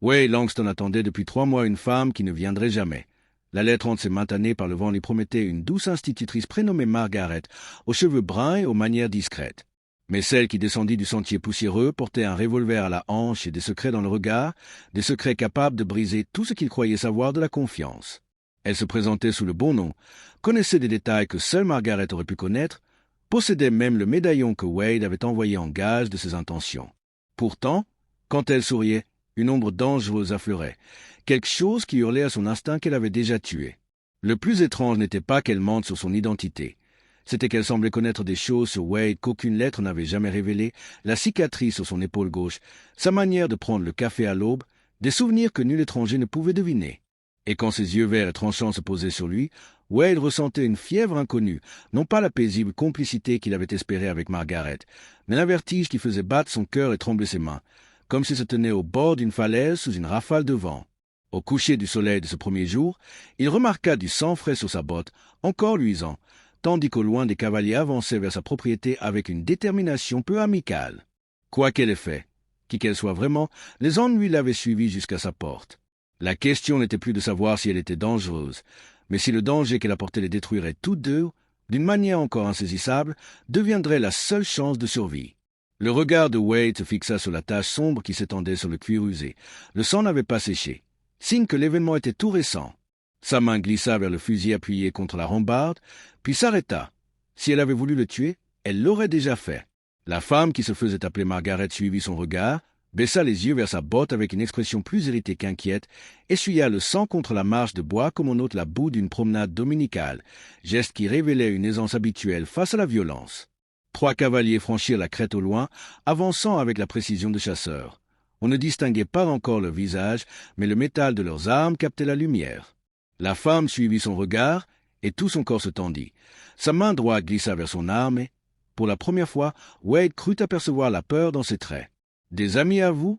Wade Langston attendait depuis 3 mois une femme qui ne viendrait jamais. La lettre entre ses mains tannées par le vent lui promettait une douce institutrice prénommée Margaret, aux cheveux bruns et aux manières discrètes. Mais celle qui descendit du sentier poussiéreux portait un revolver à la hanche et des secrets dans le regard, des secrets capables de briser tout ce qu'il croyait savoir de la confiance. Elle se présentait sous le bon nom, connaissait des détails que seule Margaret aurait pu connaître, possédait même le médaillon que Wade avait envoyé en gage de ses intentions. Pourtant, quand elle souriait, une ombre dangereuse affleurait, quelque chose qui hurlait à son instinct qu'elle avait déjà tué. Le plus étrange n'était pas qu'elle mente sur son identité. C'était qu'elle semblait connaître des choses sur Wade qu'aucune lettre n'avait jamais révélées, la cicatrice sur son épaule gauche, sa manière de prendre le café à l'aube, des souvenirs que nul étranger ne pouvait deviner. Et quand ses yeux verts et tranchants se posaient sur lui, Wade ressentait une fièvre inconnue, non pas la paisible complicité qu'il avait espérée avec Margaret, mais un vertige qui faisait battre son cœur et trembler ses mains, comme s'il se tenait au bord d'une falaise sous une rafale de vent. Au coucher du soleil de ce premier jour, il remarqua du sang frais sur sa botte, encore luisant, tandis qu'au loin des cavaliers avançaient vers sa propriété avec une détermination peu amicale. Quoi qu'elle ait fait, qui qu'elle soit vraiment, les ennuis l'avaient suivi jusqu'à sa porte. La question n'était plus de savoir si elle était dangereuse, mais si le danger qu'elle apportait les détruirait tous deux, d'une manière encore insaisissable, deviendrait la seule chance de survie. Le regard de Wade se fixa sur la tache sombre qui s'étendait sur le cuir usé. Le sang n'avait pas séché, signe que l'événement était tout récent. Sa main glissa vers le fusil appuyé contre la rambarde, puis s'arrêta. Si elle avait voulu le tuer, elle l'aurait déjà fait. La femme qui se faisait appeler Margaret suivit son regard, baissa les yeux vers sa botte avec une expression plus irritée qu'inquiète, essuya le sang contre la marche de bois comme on ôte la boue d'une promenade dominicale, geste qui révélait une aisance habituelle face à la violence. 3 cavaliers franchirent la crête au loin, avançant avec la précision de chasseurs. On ne distinguait pas encore leur visage, mais le métal de leurs armes captait la lumière. La femme suivit son regard, et tout son corps se tendit. Sa main droite glissa vers son arme et, pour la première fois, Wade crut apercevoir la peur dans ses traits. « Des amis à vous »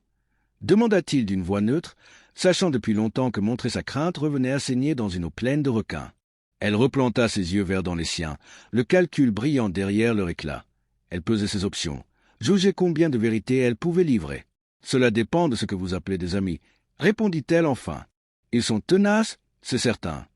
demanda-t-il d'une voix neutre, sachant depuis longtemps que montrer sa crainte revenait à saigner dans une eau pleine de requins. Elle replanta ses yeux verts dans les siens, le calcul brillant derrière leur éclat. Elle pesait ses options, jaugeait combien de vérité elle pouvait livrer. « Cela dépend de ce que vous appelez des amis, » répondit-elle enfin. « Ils sont tenaces, c'est certain. »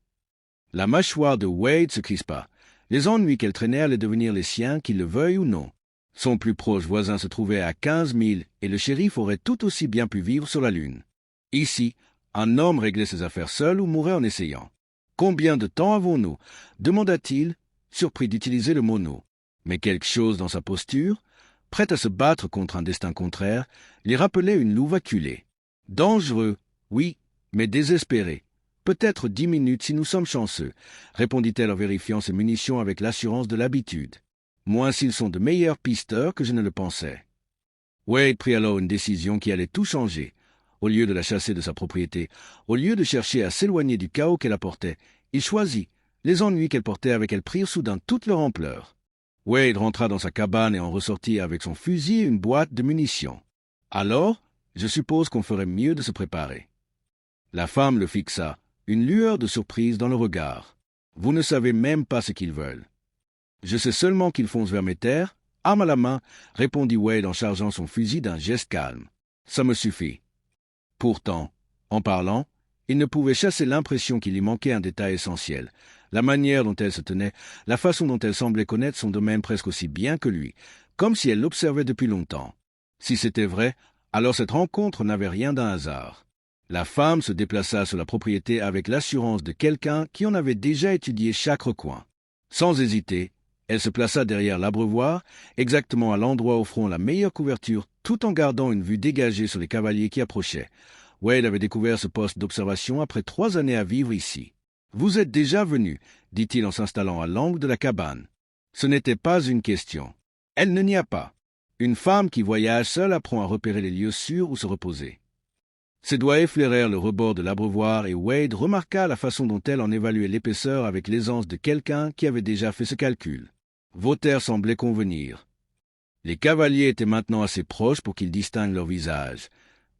La mâchoire de Wade se crispa. Les ennuis qu'elle traînait allaient devenir les siens, qu'il le veuille ou non. Son plus proche voisin se trouvait à 15 milles et le shérif aurait tout aussi bien pu vivre sur la Lune. Ici, un homme réglait ses affaires seul ou mourait en essayant. « Combien de temps avons-nous » demanda-t-il, surpris d'utiliser le mot « nous ». Mais quelque chose dans sa posture, prête à se battre contre un destin contraire, lui rappelait une louve acculée. « Dangereux, oui, mais désespéré. Peut-être 10 minutes si nous sommes chanceux, » répondit-elle en vérifiant ses munitions avec l'assurance de l'habitude. « Moins s'ils sont de meilleurs pisteurs que je ne le pensais. » Wade prit alors une décision qui allait tout changer. Au lieu de la chasser de sa propriété, au lieu de chercher à s'éloigner du chaos qu'elle apportait, il choisit. Les ennuis qu'elle portait avec elle prirent soudain toute leur ampleur. Wade rentra dans sa cabane et en ressortit avec son fusil et une boîte de munitions. « Alors, je suppose qu'on ferait mieux de se préparer. » La femme le fixa, une lueur de surprise dans le regard. « Vous ne savez même pas ce qu'ils veulent. »« Je sais seulement qu'ils foncent vers mes terres, arme à la main, » répondit Wade en chargeant son fusil d'un geste calme. « Ça me suffit. » Pourtant, en parlant, il ne pouvait chasser l'impression qu'il y manquait un détail essentiel. La manière dont elle se tenait, la façon dont elle semblait connaître son domaine presque aussi bien que lui, comme si elle l'observait depuis longtemps. Si c'était vrai, alors cette rencontre n'avait rien d'un hasard. La femme se déplaça sur la propriété avec l'assurance de quelqu'un qui en avait déjà étudié chaque recoin. Sans hésiter, elle se plaça derrière l'abreuvoir, exactement à l'endroit offrant la meilleure couverture, tout en gardant une vue dégagée sur les cavaliers qui approchaient. Wade avait découvert ce poste d'observation après 3 années à vivre ici. « Vous êtes déjà venu, » dit-il en s'installant à l'angle de la cabane. Ce n'était pas une question. Elle ne n'y a pas. Une femme qui voyage seule apprend à repérer les lieux sûrs où se reposer. Ses doigts effleurèrent le rebord de l'abreuvoir et Wade remarqua la façon dont elle en évaluait l'épaisseur avec l'aisance de quelqu'un qui avait déjà fait ce calcul. Voltaire semblait convenir. Les cavaliers étaient maintenant assez proches pour qu'ils distinguent leur visage.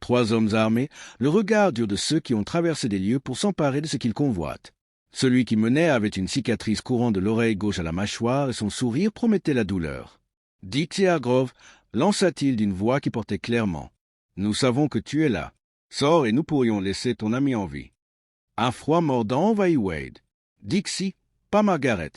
3 hommes armés, le regard dur de ceux qui ont traversé des lieux pour s'emparer de ce qu'ils convoitent. Celui qui menait avait une cicatrice courant de l'oreille gauche à la mâchoire et son sourire promettait la douleur. « Dick Hargrove » lança-t-il d'une voix qui portait clairement. « Nous savons que tu es là. » Sors et nous pourrions laisser ton ami en vie. Un froid mordant envahit Wade. Dixie, pas Margaret.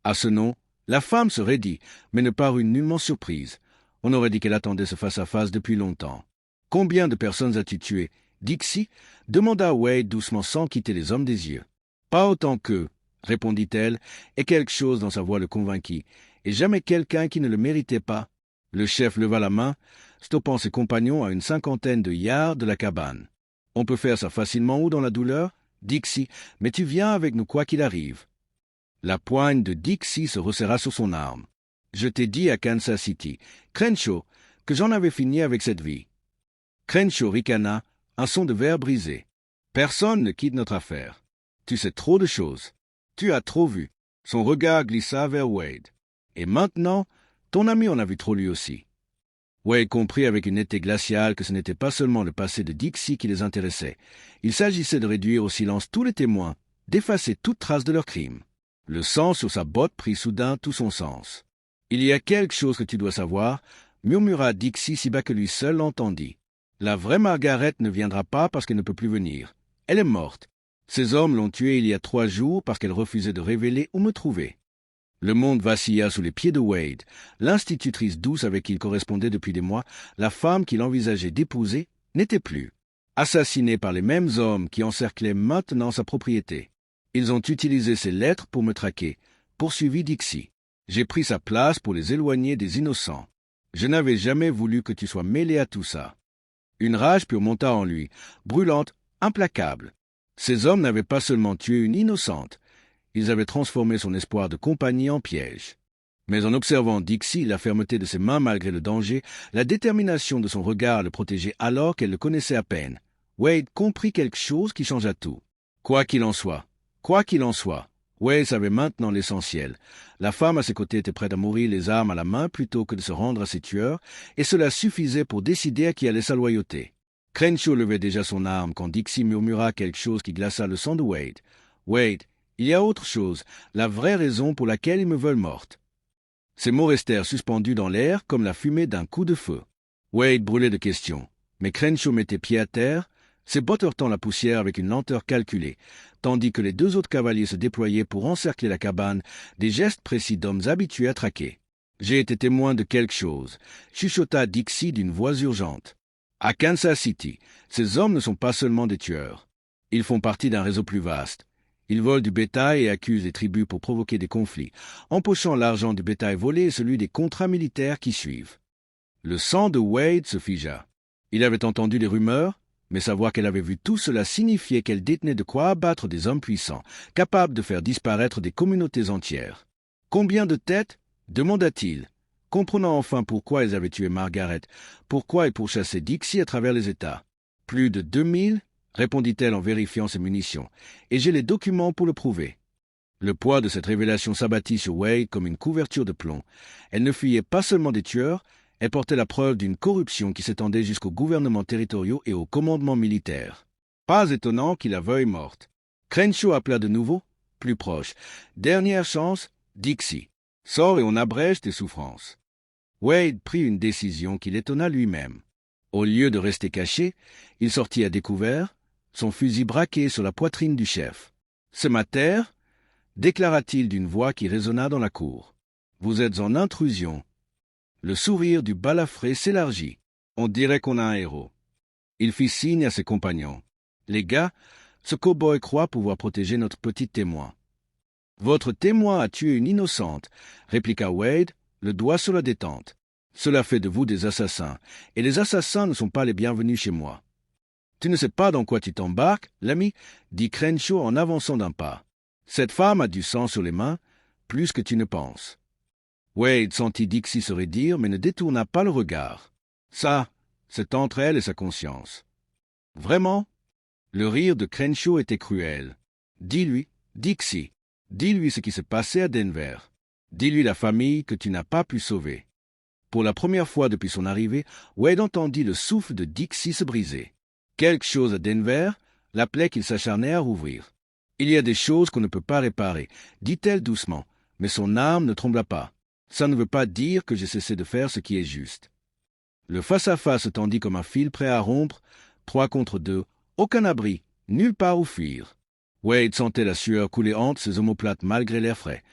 À ce nom, la femme se raidit, mais ne parut nullement surprise. On aurait dit qu'elle attendait ce face-à-face depuis longtemps. « Combien de personnes as-tu tué ?» Dixie demanda Wade doucement sans quitter les hommes des yeux. « Pas autant que, » répondit-elle, et quelque chose dans sa voix le convainquit. « Et jamais quelqu'un qui ne le méritait pas. » Le chef leva la main, stoppant ses compagnons à une 50aine de yards de la cabane. « On peut faire ça facilement ou dans la douleur, Dixie, mais tu viens avec nous quoi qu'il arrive. » La poigne de Dixie se resserra sur son arme. « Je t'ai dit à Kansas City, Crenshaw, que j'en avais fini avec cette vie. » Crenshaw ricana, un son de verre brisé. « Personne ne quitte notre affaire. Tu sais trop de choses. Tu as trop vu. » Son regard glissa vers Wade. « Et maintenant, ton ami en a vu trop lui aussi. » Wade comprit avec une été glaciale que ce n'était pas seulement le passé de Dixie qui les intéressait. Il s'agissait de réduire au silence tous les témoins, d'effacer toute trace de leur crime. Le sang sur sa botte prit soudain tout son sens. « Il y a quelque chose que tu dois savoir, » murmura Dixie si bas que lui seul l'entendit. « La vraie Margaret ne viendra pas parce qu'elle ne peut plus venir. Elle est morte. Ces hommes l'ont tuée il y a 3 jours parce qu'elle refusait de révéler où me trouver. » Le monde vacilla sous les pieds de Wade. L'institutrice douce avec qui il correspondait depuis des mois, la femme qu'il envisageait d'épouser, n'était plus. Assassinée par les mêmes hommes qui encerclaient maintenant sa propriété. Ils ont utilisé ces lettres pour me traquer, poursuivit Dixie. J'ai pris sa place pour les éloigner des innocents. Je n'avais jamais voulu que tu sois mêlé à tout ça. Une rage pure monta en lui, brûlante, implacable. Ces hommes n'avaient pas seulement tué une innocente, ils avaient transformé son espoir de compagnie en piège. Mais en observant Dixie, la fermeté de ses mains malgré le danger, la détermination de son regard à le protéger alors qu'elle le connaissait à peine, Wade comprit quelque chose qui changea tout. Quoi qu'il en soit, Wade savait maintenant l'essentiel. La femme à ses côtés était prête à mourir les armes à la main plutôt que de se rendre à ses tueurs, et cela suffisait pour décider à qui allait sa loyauté. Crenshaw levait déjà son arme quand Dixie murmura quelque chose qui glaça le sang de Wade. « Wade, il y a autre chose, la vraie raison pour laquelle ils me veulent morte. » Ces mots restèrent suspendus dans l'air comme la fumée d'un coup de feu. Wade brûlait de questions, mais Crenshaw mettait pied à terre, ses bottes heurtant la poussière avec une lenteur calculée, tandis que les 2 autres cavaliers se déployaient pour encercler la cabane, des gestes précis d'hommes habitués à traquer. « J'ai été témoin de quelque chose », chuchota Dixie d'une voix urgente. « À Kansas City, ces hommes ne sont pas seulement des tueurs. Ils font partie d'un réseau plus vaste. Ils volent du bétail et accusent les tribus pour provoquer des conflits, empochant l'argent du bétail volé et celui des contrats militaires qui suivent. » Le sang de Wade se figea. Il avait entendu des rumeurs, mais savoir qu'elle avait vu tout cela signifiait qu'elle détenait de quoi abattre des hommes puissants, capables de faire disparaître des communautés entières. « Combien de têtes ?» demanda-t-il, comprenant enfin pourquoi ils avaient tué Margaret, pourquoi ils pourchassaient Dixie à travers les États. « Plus de 2000 ?» répondit-elle en vérifiant ses munitions, « et j'ai les documents pour le prouver. » Le poids de cette révélation s'abattit sur Wade comme une couverture de plomb. Elle ne fuyait pas seulement des tueurs, elle portait la preuve d'une corruption qui s'étendait jusqu'aux gouvernements territoriaux et aux commandements militaires. Pas étonnant qu'il la veuille morte. Crenshaw appela de nouveau, plus proche. « Dernière chance, Dixie. Sors et on abrège tes souffrances. » Wade prit une décision qui l'étonna lui-même. Au lieu de rester caché, il sortit à découvert, son fusil braqué sur la poitrine du chef. « C'est ma terre » déclara-t-il d'une voix qui résonna dans la cour. « Vous êtes en intrusion. » Le sourire du balafré s'élargit. On dirait qu'on a un héros. Il fit signe à ses compagnons. « Les gars, ce cow-boy croit pouvoir protéger notre petit témoin. »« Votre témoin a tué une innocente, » répliqua Wade, le doigt sur la détente. « Cela fait de vous des assassins, et les assassins ne sont pas les bienvenus chez moi. »« Tu ne sais pas dans quoi tu t'embarques, l'ami, » dit Crenshaw en avançant d'un pas. « Cette femme a du sang sur les mains, plus que tu ne penses. » Wade sentit Dixie se raidir, mais ne détourna pas le regard. Ça, c'est entre elle et sa conscience. Vraiment? Le rire de Crenshaw était cruel. Dis-lui, Dixie, dis-lui ce qui s'est passé à Denver. Dis-lui la famille que tu n'as pas pu sauver. Pour la première fois depuis son arrivée, Wade entendit le souffle de Dixie se briser. Quelque chose à Denver l'appelait qu'il s'acharnait à rouvrir. Il y a des choses qu'on ne peut pas réparer, dit-elle doucement, mais son âme ne trembla pas. Ça ne veut pas dire que j'ai cessé de faire ce qui est juste. Le face-à-face tendit comme un fil prêt à rompre 3 contre 2, aucun abri, nulle part où fuir. Wade sentait la sueur couler entre ses omoplates malgré l'air frais.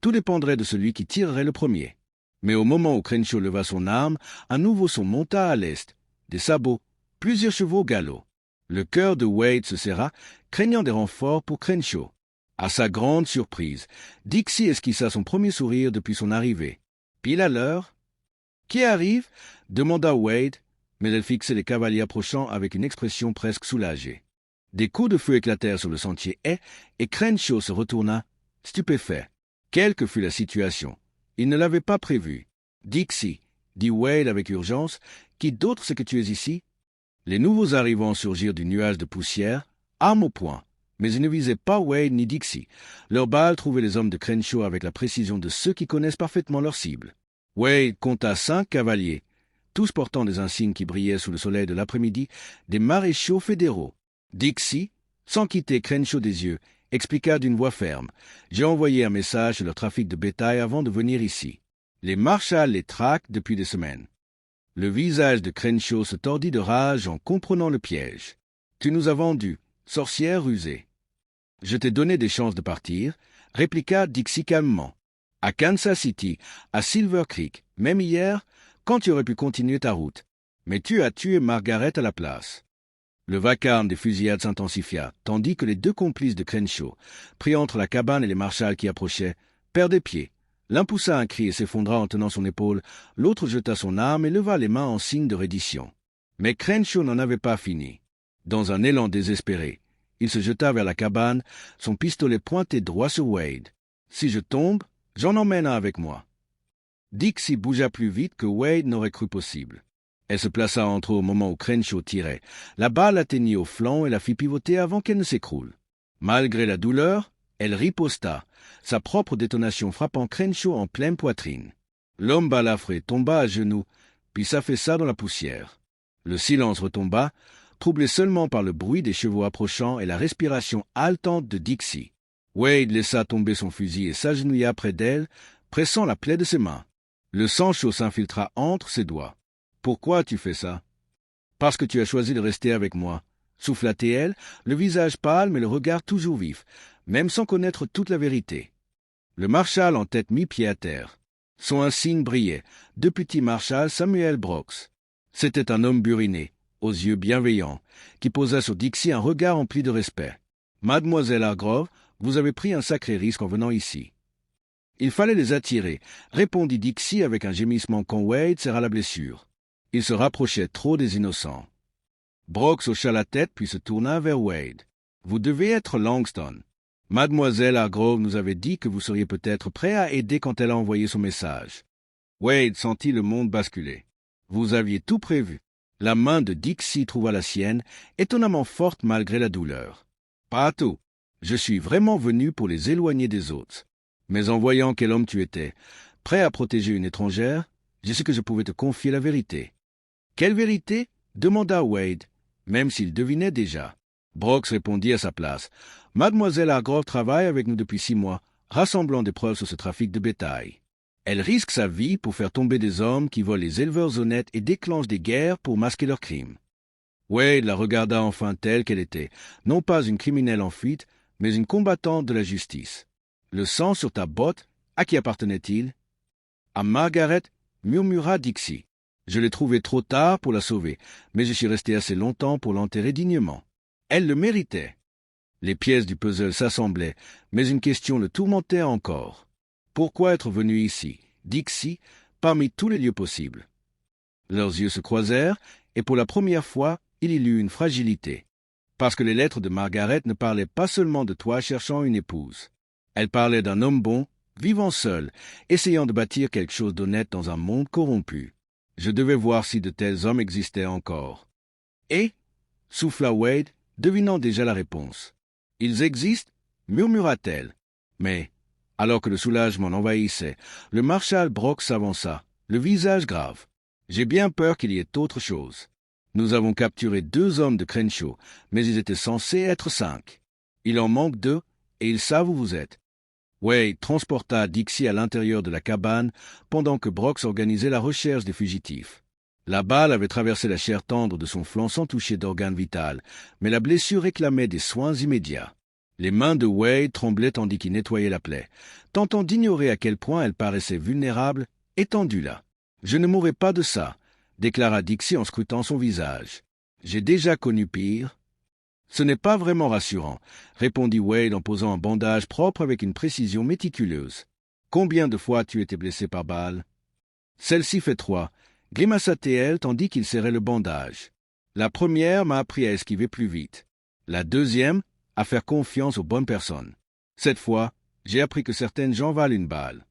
Tout dépendrait de celui qui tirerait le premier. Mais au moment où Crenshaw leva son arme, un nouveau son monta à l'est. Des sabots, plusieurs chevaux galop. Le cœur de Wade se serra, craignant des renforts pour Crenshaw. À sa grande surprise, Dixie esquissa son premier sourire depuis son arrivée. Pile à l'heure. « Qui arrive ?» demanda Wade, mais elle fixait les cavaliers approchant avec une expression presque soulagée. Des coups de feu éclatèrent sur le sentier haie, et Crenshaw se retourna, stupéfait. Quelle que fût la situation, il ne l'avait pas prévu. « Dixie, » dit Wade avec urgence, « qui d'autre c'est que tu es ici ?» Les nouveaux arrivants surgirent du nuage de poussière, armes au poing, mais ils ne visaient pas Wade ni Dixie. Leurs balles trouvaient les hommes de Crenshaw avec la précision de ceux qui connaissent parfaitement leur cible. Wade compta 5 cavaliers, tous portant des insignes qui brillaient sous le soleil de l'après-midi, des maréchaux fédéraux. Dixie, sans quitter Crenshaw des yeux, expliqua d'une voix ferme. « J'ai envoyé un message sur leur trafic de bétail avant de venir ici. Les marshals les traquent depuis des semaines. » Le visage de Crenshaw se tordit de rage en comprenant le piège. « Tu nous as vendus, sorcière rusée. »« Je t'ai donné des chances de partir, » répliqua Dixie calmement. « À Kansas City, à Silver Creek, même hier, quand tu aurais pu continuer ta route. Mais tu as tué Margaret à la place. » Le vacarme des fusillades s'intensifia, tandis que les 2 complices de Crenshaw, pris entre la cabane et les marshals qui approchaient, perdaient pied. L'un poussa un cri et s'effondra en tenant son épaule, l'autre jeta son arme et leva les mains en signe de reddition. Mais Crenshaw n'en avait pas fini. Dans un élan désespéré, il se jeta vers la cabane, son pistolet pointé droit sur Wade. « Si je tombe, j'en emmène un avec moi. » Dixie bougea plus vite que Wade n'aurait cru possible. Elle se plaça entre eux au moment où Crenshaw tirait. La balle atteignit au flanc et la fit pivoter avant qu'elle ne s'écroule. Malgré la douleur, elle riposta, sa propre détonation frappant Crenshaw en pleine poitrine. L'homme balafré tomba à genoux, puis s'affaissa dans la poussière. Le silence retomba, troublé seulement par le bruit des chevaux approchant et la respiration haletante de Dixie. Wade laissa tomber son fusil et s'agenouilla près d'elle, pressant la plaie de ses mains. Le sang chaud s'infiltra entre ses doigts. « Pourquoi tu fais ça ?»« Parce que tu as choisi de rester avec moi. » souffla-t-elle, le visage pâle mais le regard toujours vif, même sans connaître toute la vérité. Le marshal en tête mit pied à terre. Son insigne brillait, Deputy Marshal Samuel Brooks. C'était un homme buriné, aux yeux bienveillants, qui posa sur Dixie un regard empli de respect. « Mademoiselle Hargrove, vous avez pris un sacré risque en venant ici. »« Il fallait les attirer, » répondit Dixie avec un gémissement quand Wade serra la blessure. Il se rapprochait trop des innocents. Brooks hocha la tête puis se tourna vers Wade. « Vous devez être Langston. Mademoiselle Hargrove nous avait dit que vous seriez peut-être prêt à aider quand elle a envoyé son message. » Wade sentit le monde basculer. « Vous aviez tout prévu. » La main de Dixie trouva la sienne, étonnamment forte malgré la douleur. « Pas tout. Je suis vraiment venu pour les éloigner des autres. Mais en voyant quel homme tu étais, prêt à protéger une étrangère, j'ai su que je pouvais te confier la vérité. »« Quelle vérité ?» demanda Wade, même s'il devinait déjà. Brooks répondit à sa place. « Mademoiselle Hargrove travaille avec nous depuis 6 mois, rassemblant des preuves sur ce trafic de bétail. Elle risque sa vie pour faire tomber des hommes qui volent les éleveurs honnêtes et déclenchent des guerres pour masquer leurs crimes. » Wade la regarda enfin telle qu'elle était, non pas une criminelle en fuite, mais une combattante de la justice. « Le sang sur ta botte, à qui appartenait-il ?»« À Margaret, » murmura Dixie. « Je l'ai trouvée trop tard pour la sauver, mais je suis resté assez longtemps pour l'enterrer dignement. Elle le méritait. » Les pièces du puzzle s'assemblaient, mais une question le tourmentait encore. Pourquoi être venu ici, Dixie, parmi tous les lieux possibles? Leurs yeux se croisèrent, et pour la première fois, il y eut une fragilité. Parce que les lettres de Margaret ne parlaient pas seulement de toi cherchant une épouse. Elles parlaient d'un homme bon, vivant seul, essayant de bâtir quelque chose d'honnête dans un monde corrompu. Je devais voir si de tels hommes existaient encore. Et, souffla Wade, devinant déjà la réponse. Ils existent, murmura-t-elle. Mais, alors que le soulagement l'envahissait, le marshal Brooks s'avança, le visage grave. J'ai bien peur qu'il y ait autre chose. Nous avons capturé 2 hommes de Crenshaw, mais ils étaient censés être 5. Il en manque 2, et ils savent où vous êtes. Wade transporta Dixie à l'intérieur de la cabane pendant que Brooks organisait la recherche des fugitifs. La balle avait traversé la chair tendre de son flanc sans toucher d'organe vital, mais la blessure réclamait des soins immédiats. Les mains de Wade tremblaient tandis qu'il nettoyait la plaie, tentant d'ignorer à quel point elle paraissait vulnérable, étendue là. « Je ne mourrai pas de ça », déclara Dixie en scrutant son visage. « J'ai déjà connu pire. » « Ce n'est pas vraiment rassurant, » répondit Wade en posant un bandage propre avec une précision méticuleuse. « Combien de fois as-tu été blessé par balle ?»« Celle-ci fait 3, » grimaça-t-elle tandis qu'il serrait le bandage. « La première m'a appris à esquiver plus vite. La deuxième, à faire confiance aux bonnes personnes. Cette fois, j'ai appris que certaines gens valent une balle. »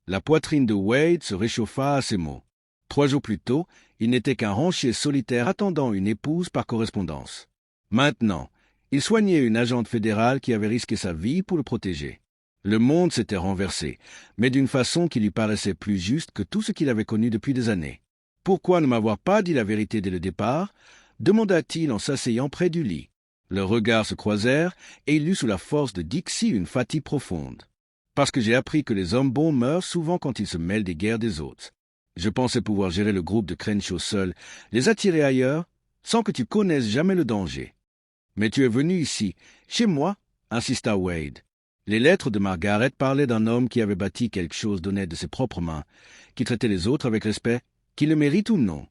La poitrine de Wade se réchauffa à ces mots. 3 jours plus tôt, il n'était qu'un rancher solitaire attendant une épouse par correspondance. Maintenant, il soignait une agente fédérale qui avait risqué sa vie pour le protéger. Le monde s'était renversé, mais d'une façon qui lui paraissait plus juste que tout ce qu'il avait connu depuis des années. « Pourquoi ne m'avoir pas dit la vérité dès le départ ?» demanda-t-il en s'asseyant près du lit. Leurs regards se croisèrent et il eut sous la force de Dixie une fatigue profonde. « Parce que j'ai appris que les hommes bons meurent souvent quand ils se mêlent des guerres des autres. Je pensais pouvoir gérer le groupe de Crenshaw seul, les attirer ailleurs, sans que tu connaisses jamais le danger. Mais tu es venu ici, chez moi, insista Wade. Les lettres de Margaret parlaient d'un homme qui avait bâti quelque chose d'honnête de ses propres mains, qui traitait les autres avec respect, qu'il le mérite ou non.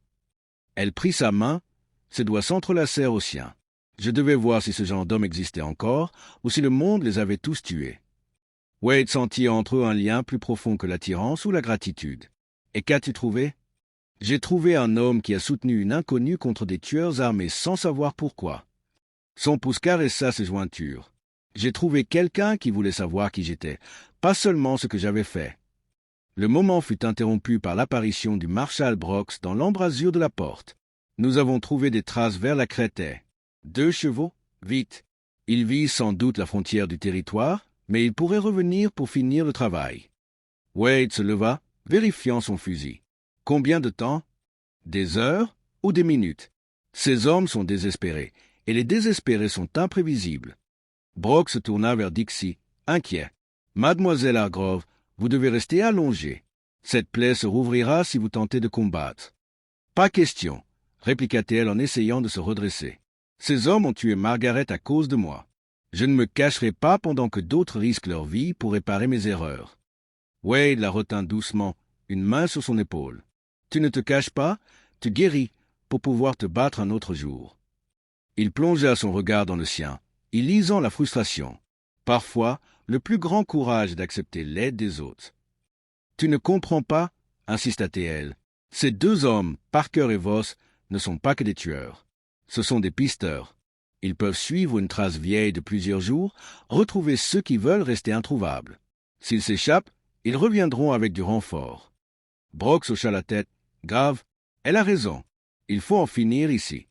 Elle prit sa main, ses doigts s'entrelacèrent aux siens. Je devais voir si ce genre d'homme existait encore, ou si le monde les avait tous tués. Wade sentit entre eux un lien plus profond que l'attirance ou la gratitude. Et qu'as-tu trouvé? J'ai trouvé un homme qui a soutenu une inconnue contre des tueurs armés sans savoir pourquoi. Son pouce caressa ses jointures. J'ai trouvé quelqu'un qui voulait savoir qui j'étais, pas seulement ce que j'avais fait. Le moment fut interrompu par l'apparition du marshal Brooks dans l'embrasure de la porte. Nous avons trouvé des traces vers la Crétaie. 2 chevaux, vite. Il vise sans doute la frontière du territoire, mais il pourrait revenir pour finir le travail. Wade se leva, vérifiant son fusil. Combien de temps? Des heures ou des minutes? Ces hommes sont désespérés, et les désespérés sont imprévisibles. Brooks se tourna vers Dixie, inquiet. « Mademoiselle Hargrove, vous devez rester allongée. Cette plaie se rouvrira si vous tentez de combattre. »« Pas question, » répliqua-t-elle en essayant de se redresser. « Ces hommes ont tué Margaret à cause de moi. Je ne me cacherai pas pendant que d'autres risquent leur vie pour réparer mes erreurs. » Wade la retint doucement, une main sur son épaule. « Tu ne te caches pas, tu guéris pour pouvoir te battre un autre jour. » Il plongea son regard dans le sien, y lisant la frustration. Parfois, le plus grand courage est d'accepter l'aide des autres. « Tu ne comprends pas ?» insista-t-elle. « Ces 2 hommes, Parker et Voss, ne sont pas que des tueurs. Ce sont des pisteurs. Ils peuvent suivre une trace vieille de plusieurs jours, retrouver ceux qui veulent rester introuvables. S'ils s'échappent, ils reviendront avec du renfort. » Brooks hocha la tête. « Grave, elle a raison. Il faut en finir ici. »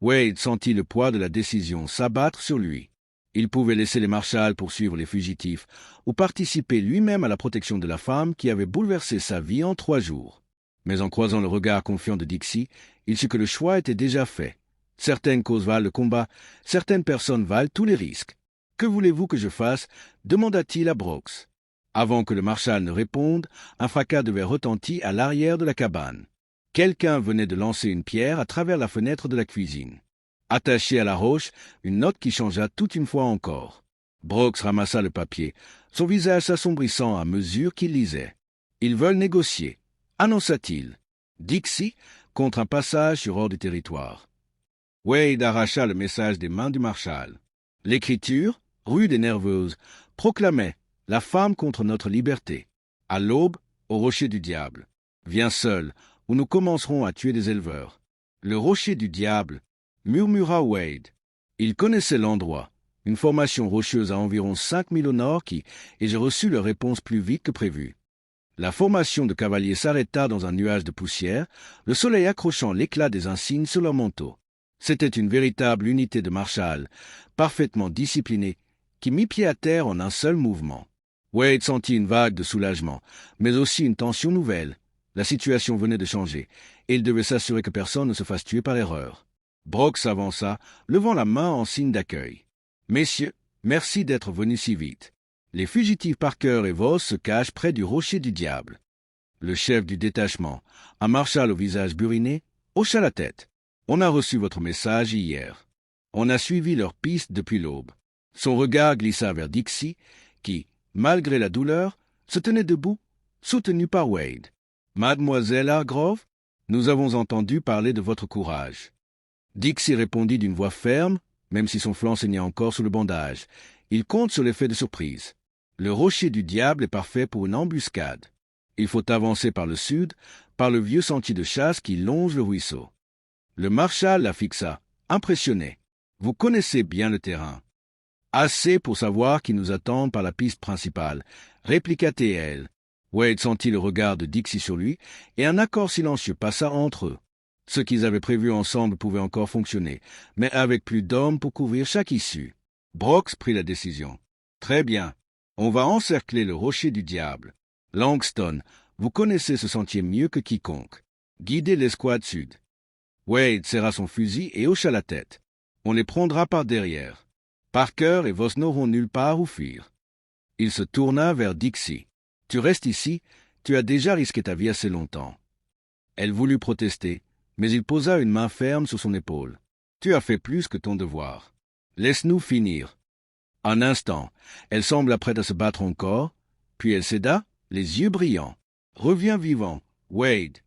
Wade sentit le poids de la décision s'abattre sur lui. Il pouvait laisser les marshals poursuivre les fugitifs ou participer lui-même à la protection de la femme qui avait bouleversé sa vie en 3 jours. Mais en croisant le regard confiant de Dixie, il sut que le choix était déjà fait. Certaines causes valent le combat, certaines personnes valent tous les risques. « Que voulez-vous que je fasse » demanda-t-il à Brooks. Avant que le marshal ne réponde, un fracas devait retentir à l'arrière de la cabane. Quelqu'un venait de lancer une pierre à travers la fenêtre de la cuisine. Attachée à la roche, une note qui changea toute une fois encore. Brooks ramassa le papier, son visage s'assombrissant à mesure qu'il lisait. « Ils veulent négocier », annonça-t-il. « Dixie contre un passage sur hors du territoire. » Wade arracha le message des mains du marshal. L'écriture, rude et nerveuse, proclamait « La femme contre notre liberté. À l'aube, au rocher du diable. Viens seul, où nous commencerons à tuer des éleveurs. » Le rocher du diable, murmura Wade. Il connaissait l'endroit, une formation rocheuse à environ 5000 au nord et j'ai reçu leur réponse plus vite que prévu. La formation de cavaliers s'arrêta dans un nuage de poussière, le soleil accrochant l'éclat des insignes sur leur manteau. C'était une véritable unité de marshal, parfaitement disciplinée, qui mit pied à terre en un seul mouvement. Wade sentit une vague de soulagement, mais aussi une tension nouvelle. La situation venait de changer, et il devait s'assurer que personne ne se fasse tuer par erreur. Brooks s'avança, levant la main en signe d'accueil. « Messieurs, merci d'être venus si vite. Les fugitifs Parker et Voss se cachent près du rocher du diable. » Le chef du détachement, un marshal au visage buriné, hocha la tête. On a reçu votre message hier. On a suivi leur piste depuis l'aube. Son regard glissa vers Dixie, qui, malgré la douleur, se tenait debout, soutenu par Wade. Mademoiselle Hargrove, nous avons entendu parler de votre courage. Dixie répondit d'une voix ferme, même si son flanc saignait encore sous le bandage. Il compte sur l'effet de surprise. Le rocher du diable est parfait pour une embuscade. Il faut avancer par le sud, par le vieux sentier de chasse qui longe le ruisseau. Le marshal la fixa, impressionné. Vous connaissez bien le terrain. Assez pour savoir qu'ils nous attendent par la piste principale, répliqua T.L. Wade sentit le regard de Dixie sur lui, et un accord silencieux passa entre eux. Ce qu'ils avaient prévu ensemble pouvait encore fonctionner, mais avec plus d'hommes pour couvrir chaque issue. Brox prit la décision. Très bien, on va encercler le rocher du diable. Langston, vous connaissez ce sentier mieux que quiconque. Guidez l'escouade sud. Wade serra son fusil et hocha la tête. On les prendra par derrière. Parker et Voss n'auront nulle part où fuir. Il se tourna vers Dixie. Tu restes ici, tu as déjà risqué ta vie assez longtemps. Elle voulut protester, mais il posa une main ferme sur son épaule. Tu as fait plus que ton devoir. Laisse-nous finir. Un instant, elle sembla prête à se battre encore, puis elle céda, les yeux brillants. Reviens vivant, Wade.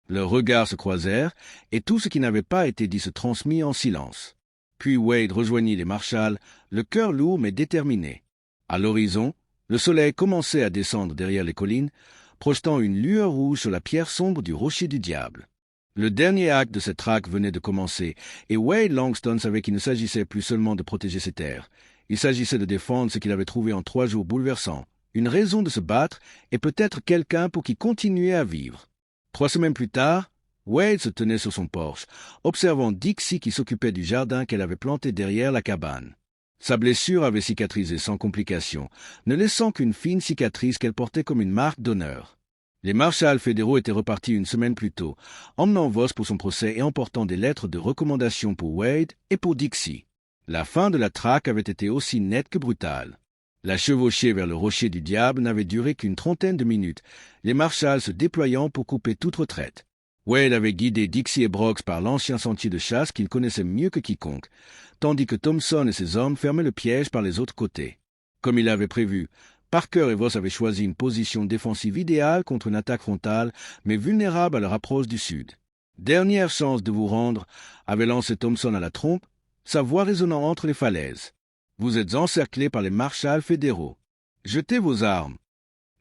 Leurs regards se croisèrent, et tout ce qui n'avait pas été dit se transmit en silence. Puis Wade rejoignit les marshals, le cœur lourd mais déterminé. À l'horizon, le soleil commençait à descendre derrière les collines, projetant une lueur rouge sur la pierre sombre du rocher du diable. Le dernier acte de cette traque venait de commencer, et Wade Langston savait qu'il ne s'agissait plus seulement de protéger ses terres. Il s'agissait de défendre ce qu'il avait trouvé en 3 jours bouleversants, une raison de se battre et peut-être quelqu'un pour qui continuer à vivre. 3 semaines plus tard, Wade se tenait sur son porche, observant Dixie qui s'occupait du jardin qu'elle avait planté derrière la cabane. Sa blessure avait cicatrisé sans complication, ne laissant qu'une fine cicatrice qu'elle portait comme une marque d'honneur. Les marshals fédéraux étaient repartis 1 semaine plus tôt, emmenant Voss pour son procès et emportant des lettres de recommandation pour Wade et pour Dixie. La fin de la traque avait été aussi nette que brutale. La chevauchée vers le rocher du diable n'avait duré qu'une 30aine de minutes, les marshals se déployant pour couper toute retraite. Wade avait guidé Dixie et Brox par l'ancien sentier de chasse qu'il connaissait mieux que quiconque, tandis que Thompson et ses hommes fermaient le piège par les autres côtés. Comme il l'avait prévu, Parker et Voss avaient choisi une position défensive idéale contre une attaque frontale, mais vulnérable à leur approche du sud. « Dernière chance de vous rendre », avait lancé Thompson à la trompe, sa voix résonnant entre les falaises. « Vous êtes encerclés par les marshals fédéraux. Jetez vos armes. »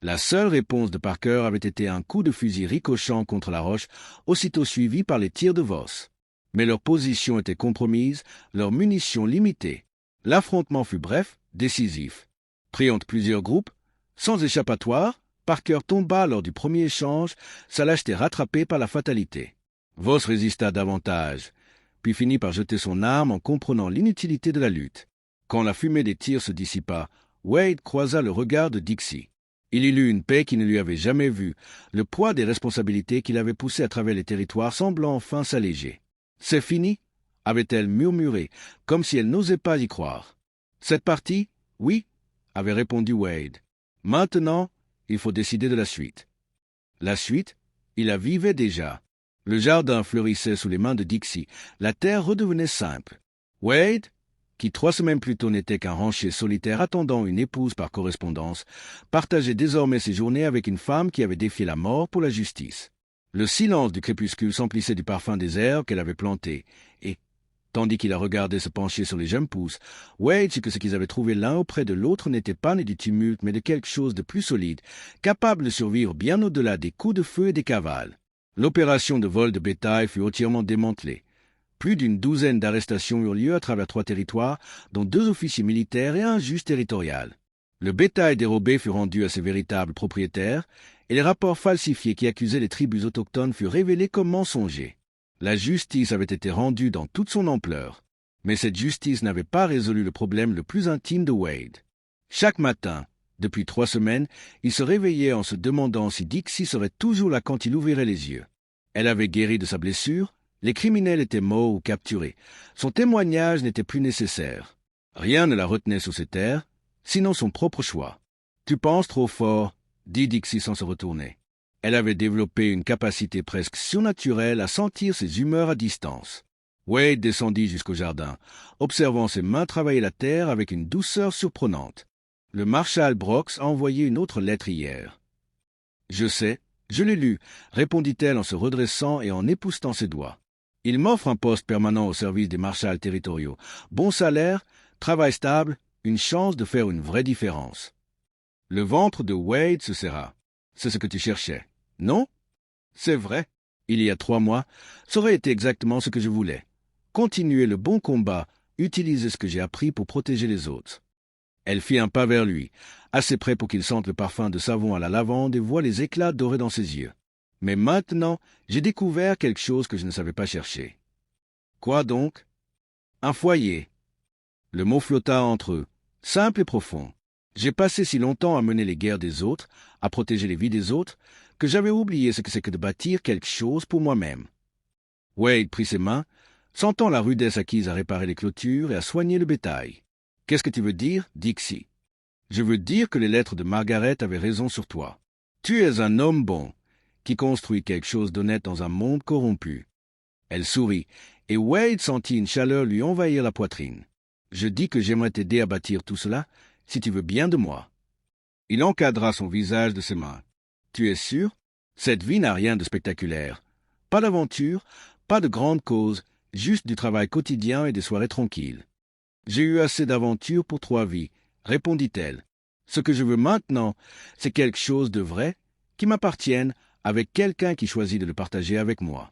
La seule réponse de Parker avait été un coup de fusil ricochant contre la roche, aussitôt suivi par les tirs de Voss. Mais leur position était compromise, leurs munitions limitées. L'affrontement fut bref, décisif. Pris entre plusieurs groupes, sans échappatoire, Parker tomba lors du premier échange, sa lâcheté rattrapée par la fatalité. Voss résista davantage, puis finit par jeter son arme en comprenant l'inutilité de la lutte. Quand la fumée des tirs se dissipa, Wade croisa le regard de Dixie. Il y eut une paix qu'il ne lui avait jamais vue, le poids des responsabilités qu'il avait poussé à travers les territoires semblant enfin s'alléger. « C'est fini » avait-elle murmuré, comme si elle n'osait pas y croire. « Cette partie, oui » avait répondu Wade. « Maintenant, il faut décider de la suite. » La suite, il la vivait déjà. Le jardin fleurissait sous les mains de Dixie, la terre redevenait simple. Wade, qui 3 semaines plus tôt n'était qu'un rancher solitaire attendant une épouse par correspondance, partageait désormais ses journées avec une femme qui avait défié la mort pour la justice. Le silence du crépuscule s'emplissait du parfum des herbes qu'elle avait plantées, et, tandis qu'il la regardait se pencher sur les jeunes pousses, Wade sut que ce qu'ils avaient trouvé l'un auprès de l'autre n'était pas né du tumulte, mais de quelque chose de plus solide, capable de survivre bien au-delà des coups de feu et des cavales. L'opération de vol de bétail fut entièrement démantelée. Plus d'une 12aine d'arrestations eurent lieu à travers 3 territoires, dont 2 officiers militaires et un juge territorial. Le bétail dérobé fut rendu à ses véritables propriétaires, et les rapports falsifiés qui accusaient les tribus autochtones furent révélés comme mensongers. La justice avait été rendue dans toute son ampleur, mais cette justice n'avait pas résolu le problème le plus intime de Wade. Chaque matin, depuis 3 semaines, il se réveillait en se demandant si Dixie serait toujours là quand il ouvrirait les yeux. Elle avait guéri de sa blessure, les criminels étaient morts ou capturés. Son témoignage n'était plus nécessaire. Rien ne la retenait sur ses terres, sinon son propre choix. « Tu penses trop fort » dit Dixie sans se retourner. Elle avait développé une capacité presque surnaturelle à sentir ses humeurs à distance. Wade descendit jusqu'au jardin, observant ses mains travailler la terre avec une douceur surprenante. Le marshal Brox a envoyé une autre lettre hier. « Je sais, je l'ai lu, » répondit-elle en se redressant et en époussetant ses doigts. « Il m'offre un poste permanent au service des marshals territoriaux. Bon salaire, travail stable, une chance de faire une vraie différence. » Le ventre de Wade se serra. « C'est ce que tu cherchais, non? » « C'est vrai. Il y a 3 mois, ça aurait été exactement ce que je voulais. Continuer le bon combat, utiliser ce que j'ai appris pour protéger les autres. » Elle fit un pas vers lui, assez près pour qu'il sente le parfum de savon à la lavande et voit les éclats dorés dans ses yeux. « Mais maintenant, j'ai découvert quelque chose que je ne savais pas chercher. »« Quoi donc? »« Un foyer. » Le mot flotta entre eux, simple et profond. J'ai passé si longtemps à mener les guerres des autres, à protéger les vies des autres, que j'avais oublié ce que c'est que de bâtir quelque chose pour moi-même. Wade prit ses mains, sentant la rudesse acquise à réparer les clôtures et à soigner le bétail. « Qu'est-ce que tu veux dire, Dixie? »« Je veux dire que les lettres de Margaret avaient raison sur toi. Tu es un homme bon, qui construit quelque chose d'honnête dans un monde corrompu. » Elle sourit, et Wade sentit une chaleur lui envahir la poitrine. « Je dis que j'aimerais t'aider à bâtir tout cela, si tu veux bien de moi. » Il encadra son visage de ses mains. « Tu es sûr? Cette vie n'a rien de spectaculaire. Pas d'aventure, pas de grande cause, juste du travail quotidien et des soirées tranquilles. J'ai eu assez d'aventures pour 3 vies, répondit-elle. Ce que je veux maintenant, c'est quelque chose de vrai, qui m'appartienne, avec quelqu'un qui choisit de le partager avec moi. »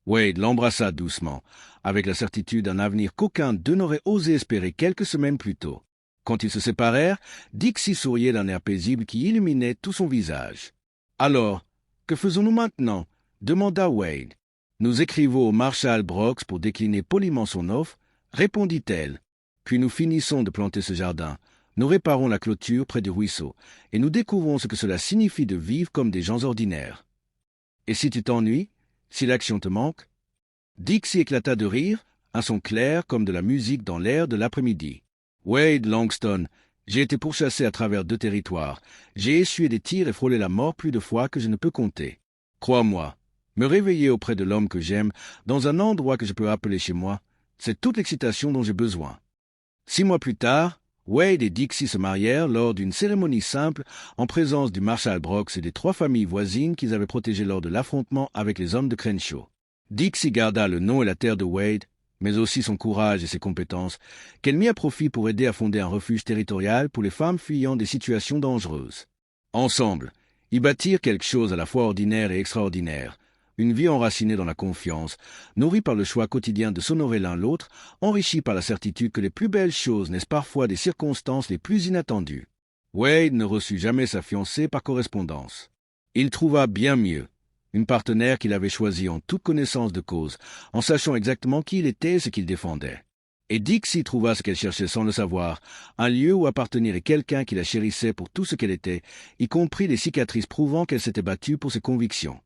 Wade l'embrassa doucement, avec la certitude d'un avenir qu'aucun d'eux n'aurait osé espérer quelques semaines plus tôt. Quand ils se séparèrent, Dixie souriait d'un air paisible qui illuminait tout son visage. « Alors, que faisons-nous maintenant » demanda Wade. « Nous écrivons au marshal Brox pour décliner poliment son offre, » répondit-elle. « Puis nous finissons de planter ce jardin, nous réparons la clôture près du ruisseau, et nous découvrons ce que cela signifie de vivre comme des gens ordinaires. Et si tu t'ennuies, si l'action te manque ?» Dixie éclata de rire, un son clair comme de la musique dans l'air de l'après-midi. « Wade Langston, j'ai été pourchassé à travers 2 territoires. J'ai essuyé des tirs et frôlé la mort plus de fois que je ne peux compter. Crois-moi, me réveiller auprès de l'homme que j'aime, dans un endroit que je peux appeler chez moi, c'est toute l'excitation dont j'ai besoin. » 6 mois plus tard, Wade et Dixie se marièrent lors d'une cérémonie simple en présence du marshal Brox et des 3 familles voisines qu'ils avaient protégées lors de l'affrontement avec les hommes de Crenshaw. Dixie garda le nom et la terre de Wade, mais aussi son courage et ses compétences, qu'elle mit à profit pour aider à fonder un refuge territorial pour les femmes fuyant des situations dangereuses. Ensemble, ils bâtirent quelque chose à la fois ordinaire et extraordinaire, une vie enracinée dans la confiance, nourrie par le choix quotidien de s'honorer l'un l'autre, enrichie par la certitude que les plus belles choses naissent parfois des circonstances les plus inattendues. Wade ne reçut jamais sa fiancée par correspondance. Il trouva bien mieux, une partenaire qu'il avait choisie en toute connaissance de cause, en sachant exactement qui il était et ce qu'il défendait. Et Dixie trouva ce qu'elle cherchait sans le savoir, un lieu où appartenir et quelqu'un qui la chérissait pour tout ce qu'elle était, y compris les cicatrices prouvant qu'elle s'était battue pour ses convictions.